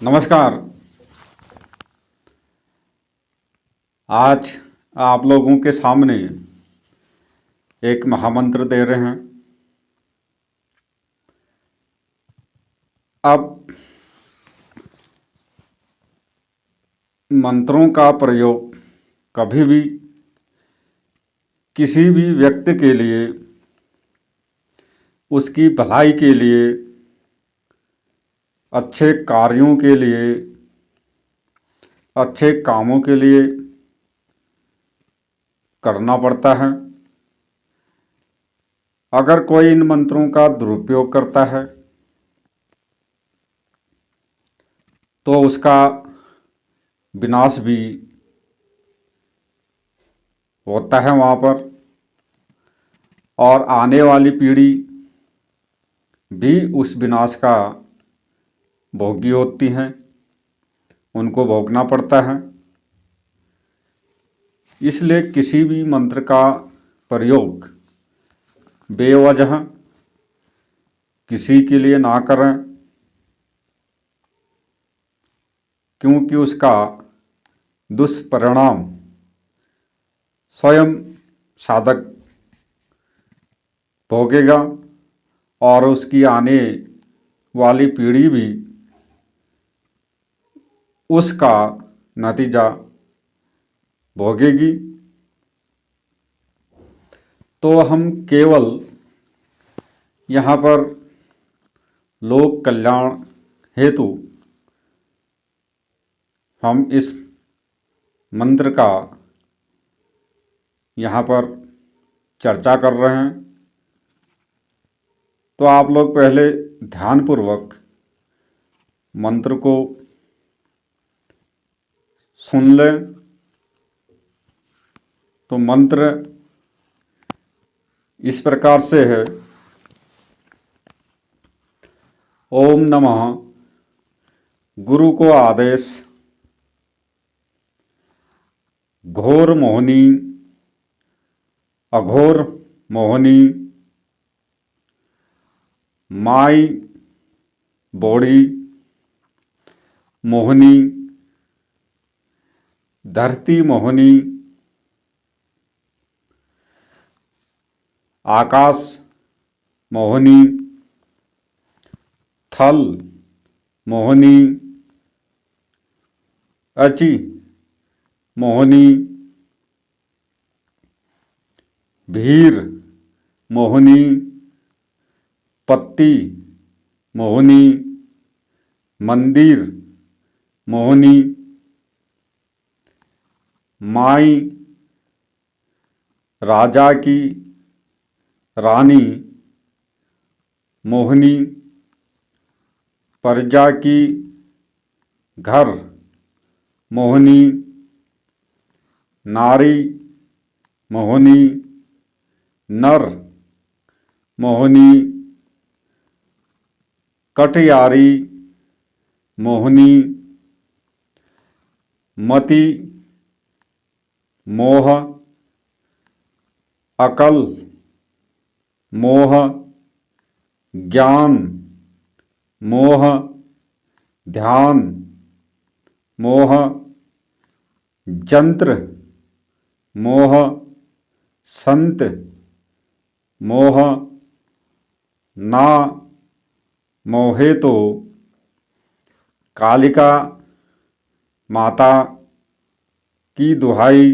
नमस्कार। आज आप लोगों के सामने एक महामंत्र दे रहे हैं। अब मंत्रों का प्रयोग कभी भी किसी भी व्यक्ति के लिए, उसकी भलाई के लिए, अच्छे कार्यों के लिए, अच्छे कामों के लिए करना पड़ता है। अगर कोई इन मंत्रों का दुरुपयोग करता है तो उसका विनाश भी होता है वहाँ पर, और आने वाली पीढ़ी भी उस विनाश का भोगी होती हैं, उनको भोगना पड़ता है। इसलिए किसी भी मंत्र का प्रयोग बेवजह किसी के लिए ना करें, क्योंकि उसका दुष्परिणाम स्वयं साधक भोगेगा और उसकी आने वाली पीढ़ी भी उसका नतीजा भोगेगी। तो हम केवल यहाँ पर लोक कल्याण हेतु हम इस मंत्र का यहाँ पर चर्चा कर रहे हैं। तो आप लोग पहले ध्यानपूर्वक मंत्र को सुन लें। तो मंत्र इस प्रकार से है। ओम नमः गुरु को आदेश, घोर मोहिनी, अघोर मोहिनी, माई बॉडी मोहिनी, धरती मोहिनी, आकाश मोहिनी, थल मोहिनी, अचि मोहिनी, भीर मोहिनी, पत्ती मोहिनी, मंदिर मोहिनी, माई राजा की रानी मोहिनी, प्रजा की घर मोहिनी, नारी मोहिनी, नर मोहिनी, कटयारी मोहिनी, मति मोह, अकल मोह, ज्ञान मोह, ध्यान मोह, जंत्र मोह, संत मोह, ना मोहे तो कालिका माता की दुहाई,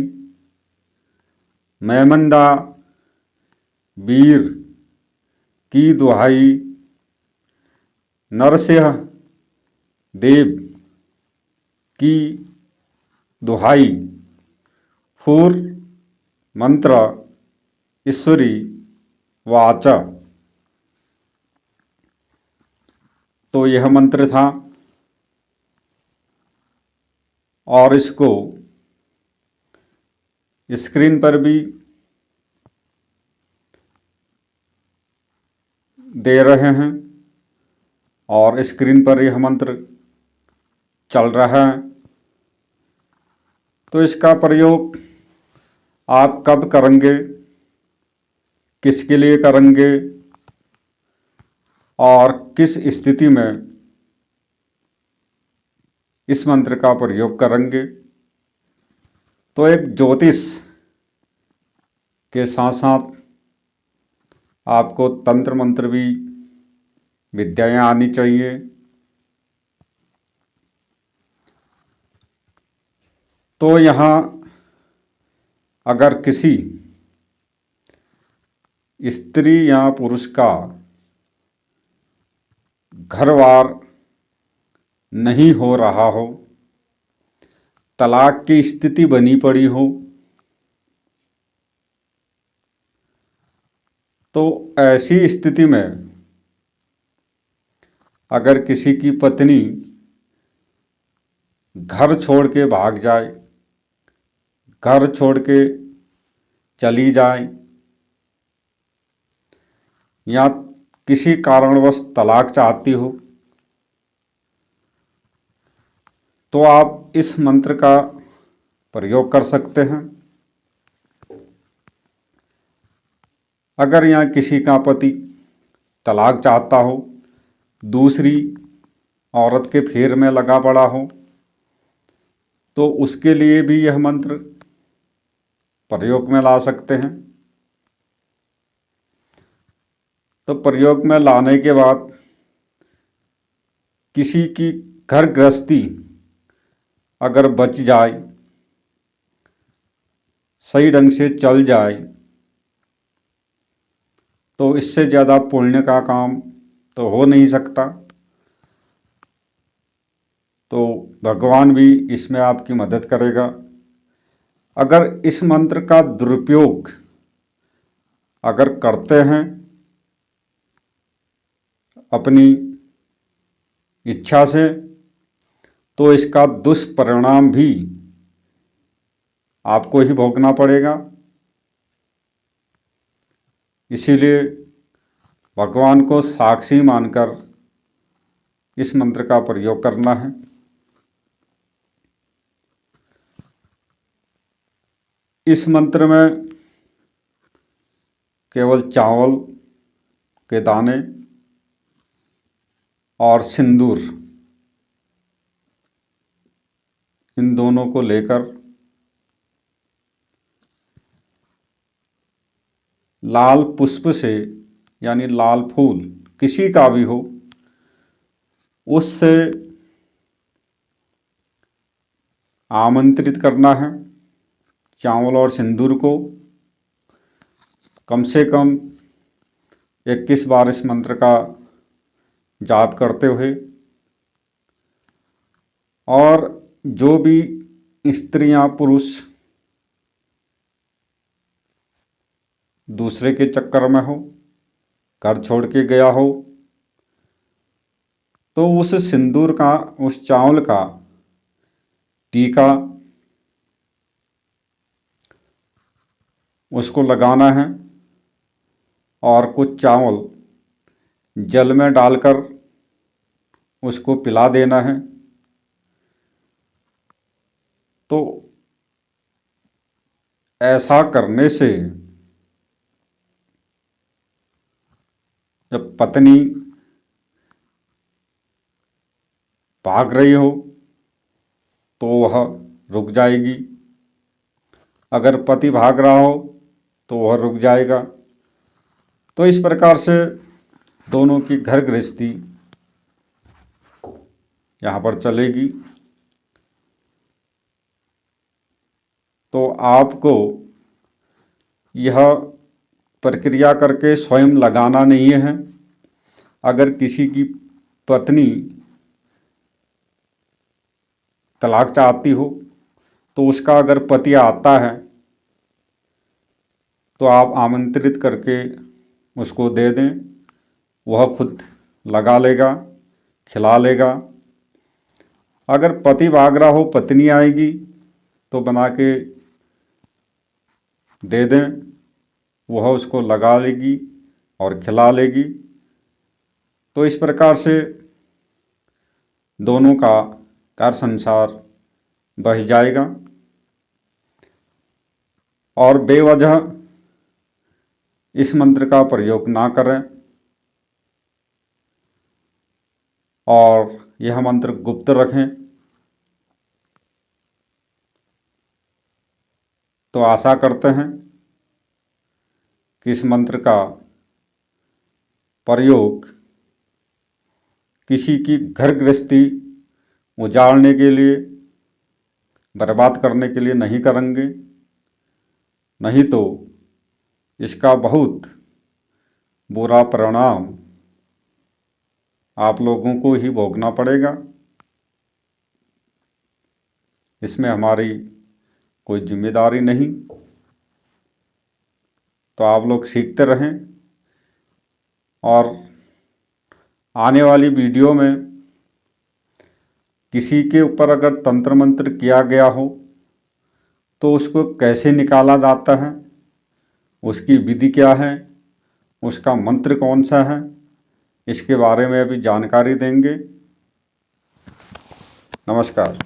मैमंदा वीर की दुहाई, नरसिंह देव की दुहाई, फूर मंत्र ईश्वरी वाच। तो यह मंत्र था और इसको स्क्रीन पर भी दे रहे हैं और स्क्रीन पर यह मंत्र चल रहा है। तो इसका प्रयोग आप कब करेंगे, किसके लिए करेंगे और किस स्थिति में इस मंत्र का प्रयोग करेंगे तो एक ज्योतिष के साथ साथ आपको तंत्र मंत्र भी विद्याएं आनी चाहिए। तो यहाँ अगर किसी स्त्री या पुरुष का घरवार नहीं हो रहा हो, तलाक की स्थिति बनी पड़ी हो, तो ऐसी स्थिति में अगर किसी की पत्नी घर छोड़ के भाग जाए, घर छोड़ के चली जाए या किसी कारणवश तलाक चाहती हो, तो आप इस मंत्र का प्रयोग कर सकते हैं। अगर यहाँ किसी का पति तलाक चाहता हो, दूसरी औरत के फेर में लगा पड़ा हो, तो उसके लिए भी यह मंत्र प्रयोग में ला सकते हैं। तो प्रयोग में लाने के बाद किसी की घर गृहस्थी अगर बच जाए, सही ढंग से चल जाए, तो इससे ज़्यादा पुण्य का काम तो हो नहीं सकता। तो भगवान भी इसमें आपकी मदद करेगा। अगर इस मंत्र का दुरुपयोग अगर करते हैं अपनी इच्छा से, तो इसका दुष्परिणाम भी आपको ही भोगना पड़ेगा। इसीलिए भगवान को साक्षी मानकर इस मंत्र का प्रयोग करना है। इस मंत्र में केवल चावल के दाने और सिंदूर, इन दोनों को लेकर लाल पुष्प से, यानी लाल फूल किसी का भी हो, उससे आमंत्रित करना है चावल और सिंदूर को। कम से कम 21 बार इस मंत्र का जाप करते हुए, और जो भी स्त्रियां पुरुष दूसरे के चक्कर में हो, घर छोड़ के गया हो, तो उस सिंदूर का, उस चावल का टीका उसको लगाना है और कुछ चावल जल में डालकर उसको पिला देना है। तो ऐसा करने से जब पत्नी भाग रही हो तो वह रुक जाएगी, अगर पति भाग रहा हो तो वह रुक जाएगा। तो इस प्रकार से दोनों की घर गृहस्थी यहाँ पर चलेगी। तो आपको यह प्रक्रिया करके स्वयं लगाना नहीं है। अगर किसी की पत्नी तलाक चाहती हो, तो उसका अगर पति आता है तो आप आमंत्रित करके उसको दे दें, वह खुद लगा लेगा, खिला लेगा। अगर पति भाग रहा हो, पत्नी आएगी तो बना के दे दें, वह उसको लगा लेगी और खिला लेगी। तो इस प्रकार से दोनों का घर संसार बस जाएगा और बेवजह इस मंत्र का प्रयोग ना करें और यह मंत्र गुप्त रखें। तो आशा करते हैं कि इस मंत्र का प्रयोग किसी की घर गृहस्थी उजाड़ने के लिए, बर्बाद करने के लिए नहीं करेंगे, नहीं तो इसका बहुत बुरा परिणाम आप लोगों को ही भोगना पड़ेगा। इसमें हमारी कोई जिम्मेदारी नहीं। तो आप लोग सीखते रहें और आने वाली वीडियो में किसी के ऊपर अगर तंत्र मंत्र किया गया हो तो उसको कैसे निकाला जाता है, उसकी विधि क्या है, उसका मंत्र कौन सा है, इसके बारे में अभी जानकारी देंगे। नमस्कार।